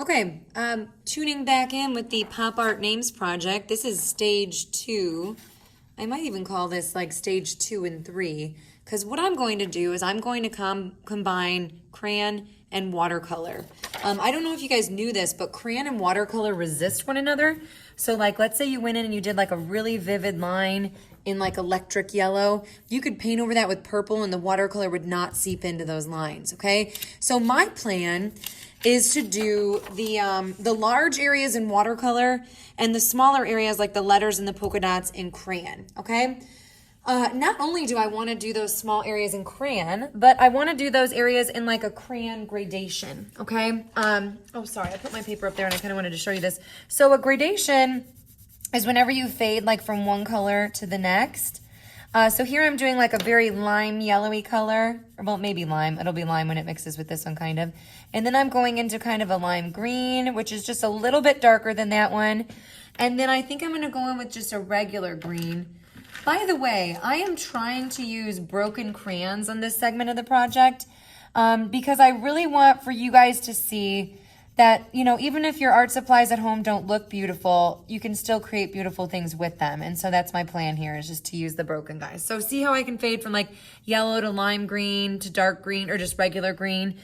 Okay, tuning back in with the Pop Art Names Project. This is stage 2. I might even call this like stage 2 and 3, because what I'm going to do is I'm going to combine crayon and watercolor. I don't know if you guys knew this, but crayon and watercolor resist one another. So like, let's say you went in and you did like a really vivid line in like electric yellow, you could paint over that with purple and the watercolor would not seep into those lines, okay? So my plan is to do the large areas in watercolor and the smaller areas like the letters and the polka dots in crayon, okay? Not only do I want to do those small areas in crayon, but I want to do those areas in like a crayon gradation, okay? Oh, sorry, I put my paper up there and I kind of wanted to show you this. So a gradation is whenever you fade like from one color to the next. So here I'm doing like a very lime yellowy color, or well, maybe lime. It'll be lime when it mixes with this one kind of. And then I'm going into kind of a lime green, which is just a little bit darker than that one. And then I think I'm gonna go in with just a regular green. By the way, I am trying to use broken crayons on this segment of the project because I really want for you guys to see that, you know, even if your art supplies at home don't look beautiful, you can still create beautiful things with them. And so that's my plan here, is just to use the broken guys. So see how I can fade from like yellow to lime green to dark green or just regular green.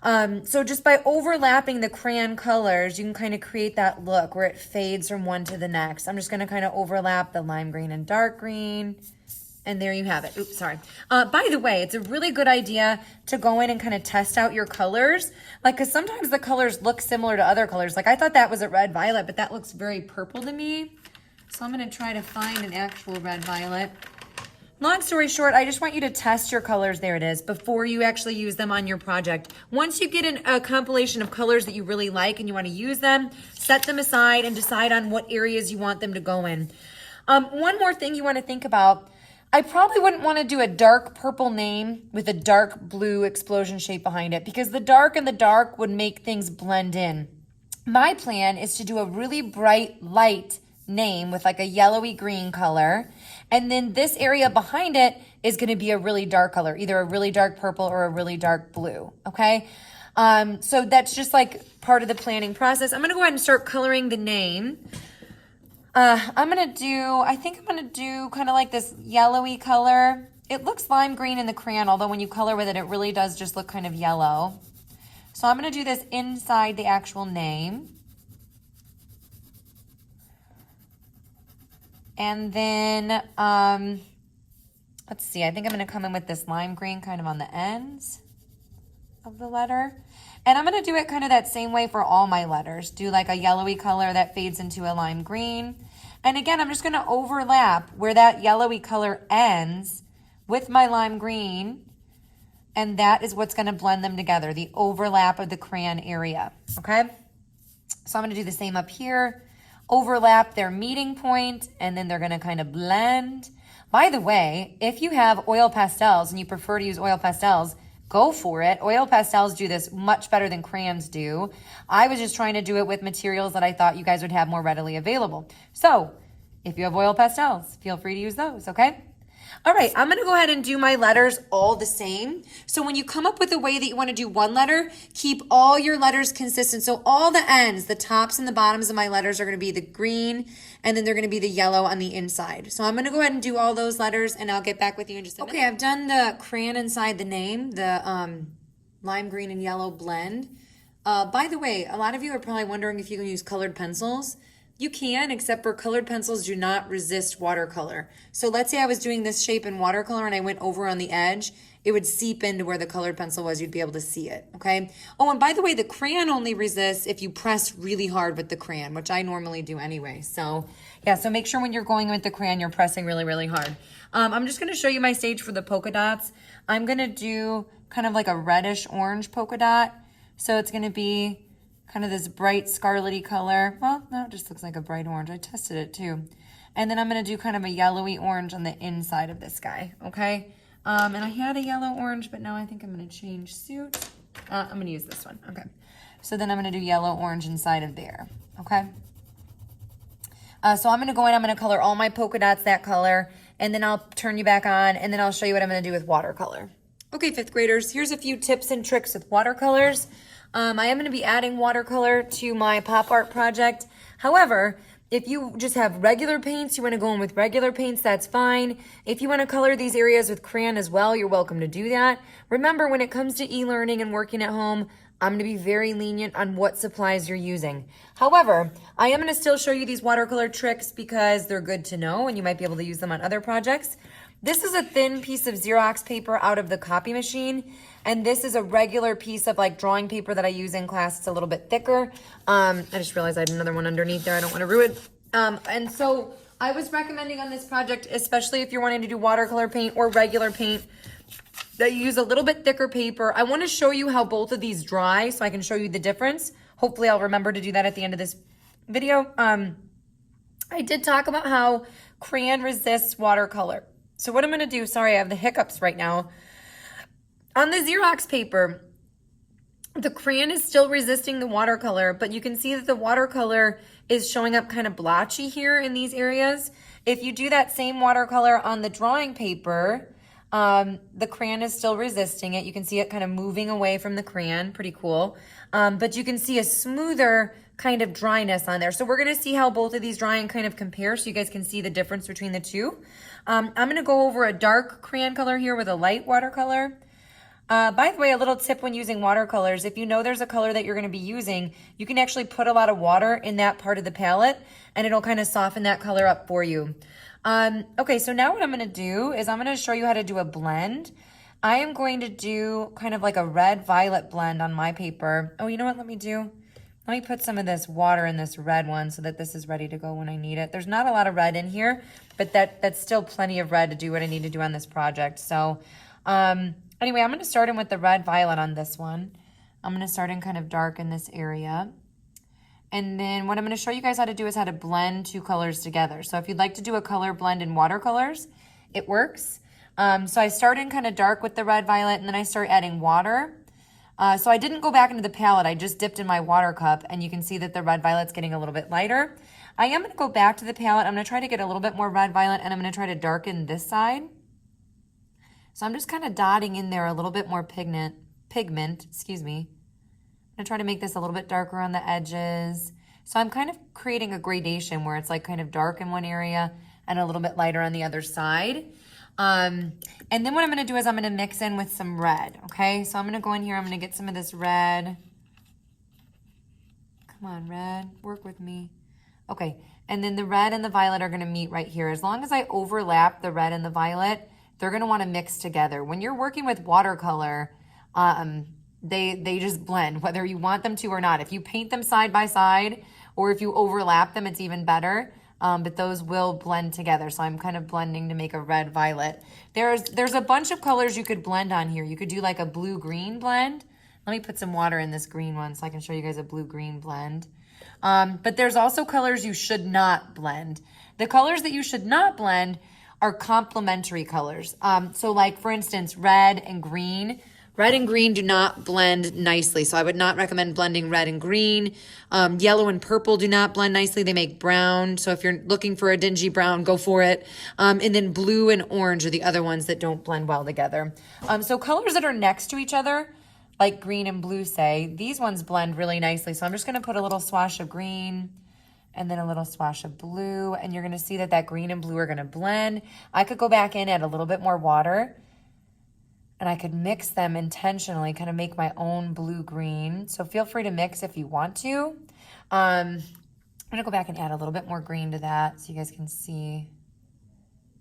So just by overlapping the crayon colors, you can kind of create that look where it fades from one to the next. I'm just going to kind of overlap the lime green and dark green. And there you have it. Oops, sorry. By the way, it's a really good idea to go in and kind of test out your colors. Like, because sometimes the colors look similar to other colors. Like, I thought that was a red violet, but that looks very purple to me. So I'm going to try to find an actual red violet. Long story short, I just want you to test your colors, there it is, before you actually use them on your project. Once you get a compilation of colors that you really like and you want to use them, set them aside and decide on what areas you want them to go in. One more thing you want to think about. I probably wouldn't want to do a dark purple name with a dark blue explosion shape behind it because the dark and the dark would make things blend in. My plan is to do a really bright light name with like a yellowy green color. And then this area behind it is going to be a really dark color, either a really dark purple or a really dark blue. Okay. So that's just like part of the planning process. I'm going to go ahead and start coloring the name. I think I'm going to do kind of like this yellowy color. It looks lime green in the crayon, although when you color with it, it really does just look kind of yellow. So I'm going to do this inside the actual name. And then, let's see, I think I'm going to come in with this lime green kind of on the ends of the letter. And I'm going to do it kind of that same way for all my letters. Do like a yellowy color that fades into a lime green. And again, I'm just going to overlap where that yellowy color ends with my lime green. And that is what's going to blend them together, the overlap of the crayon area. Okay? So I'm going to do the same up here. Overlap their meeting point, and then they're going to kind of blend. By the way, if you have oil pastels and you prefer to use oil pastels, go for it. Oil pastels do this much better than crayons do. I was just trying to do it with materials that I thought you guys would have more readily available. So if you have oil pastels, feel free to use those, okay? All right, I'm gonna go ahead and do my letters all the same. So when you come up with a way that you wanna do one letter, keep all your letters consistent. So all the ends, the tops and the bottoms of my letters are gonna be the green, and then they're gonna be the yellow on the inside. So I'm gonna go ahead and do all those letters, and I'll get back with you in just a minute. Okay, I've done the crayon inside the name, the lime green and yellow blend. By the way, a lot of you are probably wondering if you can use colored pencils. You can, except for colored pencils do not resist watercolor. So let's say I was doing this shape in watercolor and I went over on the edge, it would seep into where the colored pencil was. You'd be able to see it, okay? Oh, and by the way, the crayon only resists if you press really hard with the crayon, which I normally do anyway. So yeah, so make sure when you're going with the crayon, you're pressing really, really hard. I'm just gonna show you my stage for the polka dots. I'm gonna do kind of like a reddish orange polka dot. So it's gonna be kind of this bright scarlety color. Well, no, it just looks like a bright orange. I tested it too. And then I'm gonna do kind of a yellowy orange on the inside of this guy, okay? And I had a yellow orange, but now I think I'm gonna change suit. I'm gonna use this one, okay. So then I'm gonna do yellow orange inside of there, okay? So I'm gonna go in, I'm gonna color all my polka dots that color, and then I'll turn you back on, and then I'll show you what I'm gonna do with watercolor. Okay, fifth graders, here's a few tips and tricks with watercolors. I am going to be adding watercolor to my pop art project. However, if you just have regular paints, you want to go in with regular paints, that's fine. If you want to color these areas with crayon as well, you're welcome to do that. Remember, when it comes to e-learning and working at home, I'm going to be very lenient on what supplies you're using. However, I am going to still show you these watercolor tricks because they're good to know and you might be able to use them on other projects. This is a thin piece of Xerox paper out of the copy machine. And this is a regular piece of like drawing paper that I use in class. It's a little bit thicker. I just realized I had another one underneath there. I don't want to ruin it. And so I was recommending on this project, especially if you're wanting to do watercolor paint or regular paint, that you use a little bit thicker paper. I want to show you how both of these dry so I can show you the difference. Hopefully I'll remember to do that at the end of this video. I did talk about how crayon resists watercolor. So what I'm going to do, sorry, I have the hiccups right now. On the Xerox paper, the crayon is still resisting the watercolor, but you can see that the watercolor is showing up kind of blotchy here in these areas. If you do that same watercolor on the drawing paper, the crayon is still resisting it. You can see it kind of moving away from the crayon, pretty cool. But you can see a smoother kind of dryness on there. So we're gonna see how both of these dry and kind of compare so you guys can see the difference between the two. I'm gonna go over a dark crayon color here with a light watercolor. By the way, a little tip when using watercolors, if you know there's a color that you're going to be using, you can actually put a lot of water in that part of the palette and it'll kind of soften that color up for you. Okay, so now what I'm going to do is I'm going to show you how to do a blend. I am going to do kind of like a red-violet blend on my paper. Oh, you know what? Let me put some of this water in this red one so that this is ready to go when I need it. There's not a lot of red in here, but that's still plenty of red to do what I need to do on this project. So, anyway, I'm going to start in with the red violet on this one. I'm going to start in kind of dark in this area. And then what I'm going to show you guys how to do is how to blend two colors together. So if you'd like to do a color blend in watercolors, it works. So I start in kind of dark with the red violet and then I start adding water. So I didn't go back into the palette. I just dipped in my water cup and you can see that the red violet's getting a little bit lighter. I am going to go back to the palette. I'm going to try to get a little bit more red violet and I'm going to try to darken this side. So I'm just kind of dotting in there a little bit more pigment, excuse me. I'm gonna try to make this a little bit darker on the edges. So I'm kind of creating a gradation where it's like kind of dark in one area and a little bit lighter on the other side. And then what I'm gonna do is I'm gonna mix in with some red, okay? So I'm gonna go in here, I'm gonna get some of this red. Come on, red, work with me. Okay, and then the red and the violet are gonna meet right here. As long as I overlap the red and the violet, they're going to want to mix together. When you're working with watercolor, they just blend, whether you want them to or not. If you paint them side by side, or if you overlap them, it's even better. But those will blend together. So I'm kind of blending to make a red violet. There's a bunch of colors you could blend on here. You could do like a blue-green blend. Let me put some water in this green one so I can show you guys a blue-green blend. But there's also colors you should not blend. The colors that you should not blend are complementary colors. So like for instance, red and green do not blend nicely. So I would not recommend blending red and green. Yellow and purple do not blend nicely. They make brown. So if you're looking for a dingy brown, go for it. And then blue and orange are the other ones that don't blend well together. So colors that are next to each other, like green and blue say, these ones blend really nicely. So I'm just gonna put a little swash of green and then a little swash of blue, and you're gonna see that that green and blue are gonna blend. I could go back in, add a little bit more water, and I could mix them intentionally, kind of make my own blue-green. So feel free to mix if you want to. I'm gonna go back and add a little bit more green to that so you guys can see.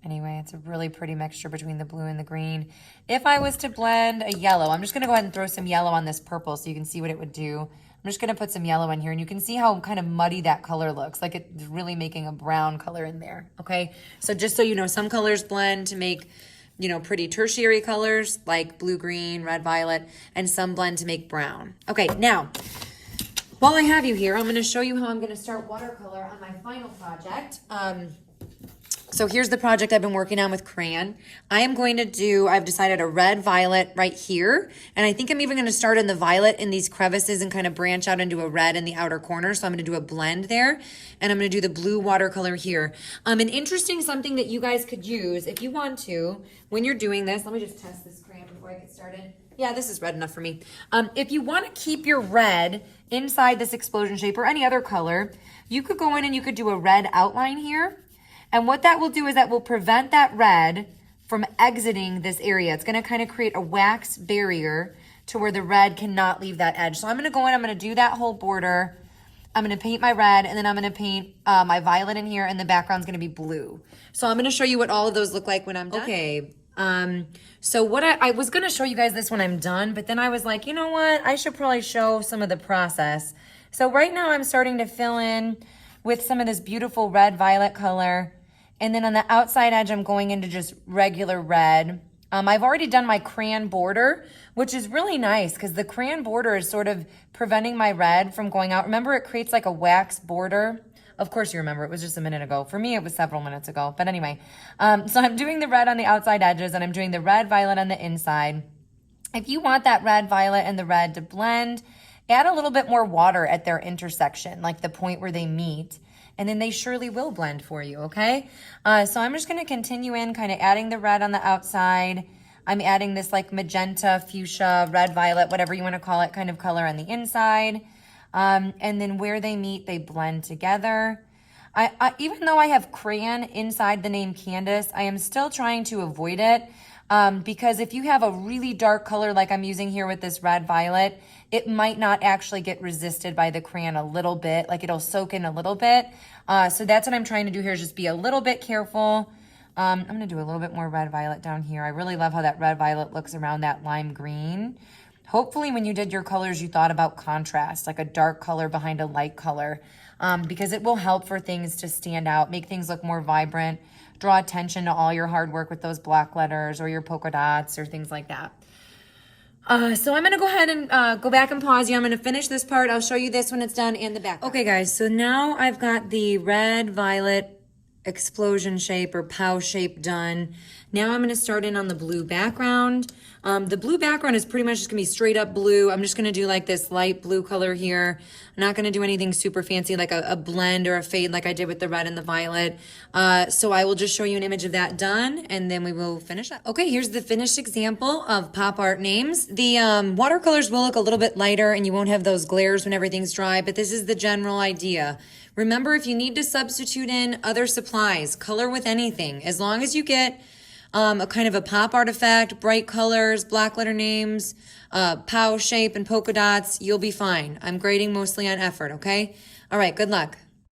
Anyway, it's a really pretty mixture between the blue and the green. If I was to blend a yellow, I'm just gonna go ahead and throw some yellow on this purple so you can see what it would do. I'm just gonna put some yellow in here and you can see how kind of muddy that color looks, like it's really making a brown color in there, okay? So just so you know, some colors blend to make, you know, pretty tertiary colors like blue, green, red, violet, and some blend to make brown. Okay, now, while I have you here, I'm gonna show you how I'm gonna start watercolor on my final project. So here's the project I've been working on with crayon. I am going to do, I've decided a red violet right here. And I think I'm even gonna start in the violet in these crevices and kind of branch out into a red in the outer corner. So I'm gonna do a blend there. And I'm gonna do the blue watercolor here. An interesting something that you guys could use if you want to, when you're doing this, let me just test this crayon before I get started. Yeah, this is red enough for me. If you want to keep your red inside this explosion shape or any other color, you could go in and you could do a red outline here. And what that will do is that will prevent that red from exiting this area. It's going to kind of create a wax barrier to where the red cannot leave that edge. So I'm going to go in, I'm going to do that whole border. I'm going to paint my red, and then I'm going to paint my violet in here, and the background's going to be blue. So I'm going to show you what all of those look like when I'm done. Okay. So what I was going to show you guys this when I'm done, but then I was like, you know what? I should probably show some of the process. So right now I'm starting to fill in with some of this beautiful red violet color. And then on the outside edge, I'm going into just regular red. I've already done my crayon border, which is really nice because the crayon border is sort of preventing my red from going out. Remember, it creates like a wax border. Of course you remember, it was just a minute ago. For me, it was several minutes ago. But anyway, so I'm doing the red on the outside edges and I'm doing the red violet on the inside. If you want that red violet and the red to blend, add a little bit more water at their intersection, like the point where they meet. And then they surely will blend for you, okay? So I'm just gonna continue in kind of adding the red on the outside. I'm adding this like magenta, fuchsia, red, violet, whatever you wanna call it, kind of color on the inside. And then where they meet, they blend together. Even though I have crayon inside the name Candace, I am still trying to avoid it. Because if you have a really dark color like I'm using here with this red violet, it might not actually get resisted by the crayon a little bit, like it'll soak in a little bit. So that's what I'm trying to do here is just be a little bit careful. I'm gonna do a little bit more red violet down here. I really love how that red violet looks around that lime green. Hopefully when you did your colors, you thought about contrast, like a dark color behind a light color, because it will help for things to stand out, make things look more vibrant, draw attention to all your hard work with those block letters or your polka dots or things like that. So I'm going to go ahead and go back and pause you. I'm going to finish this part. I'll show you this when it's done and the back. Okay, guys, so now I've got the red violet explosion shape or POW shape done. Now I'm going to start in on the blue background. The blue background is pretty much just going to be straight up blue. I'm just going to do like this light blue color here. I'm not going to do anything super fancy like a blend or a fade like I did with the red and the violet. So I will just show you an image of that done and then we will finish up. Okay, here's the finished example of pop art names. The watercolors will look a little bit lighter and you won't have those glares when everything's dry, but this is the general idea. Remember, if you need to substitute in other supplies, color with anything. As long as you get a kind of a pop art effect, bright colors, black letter names, POW shape, and polka dots, you'll be fine. I'm grading mostly on effort, okay? All right, good luck.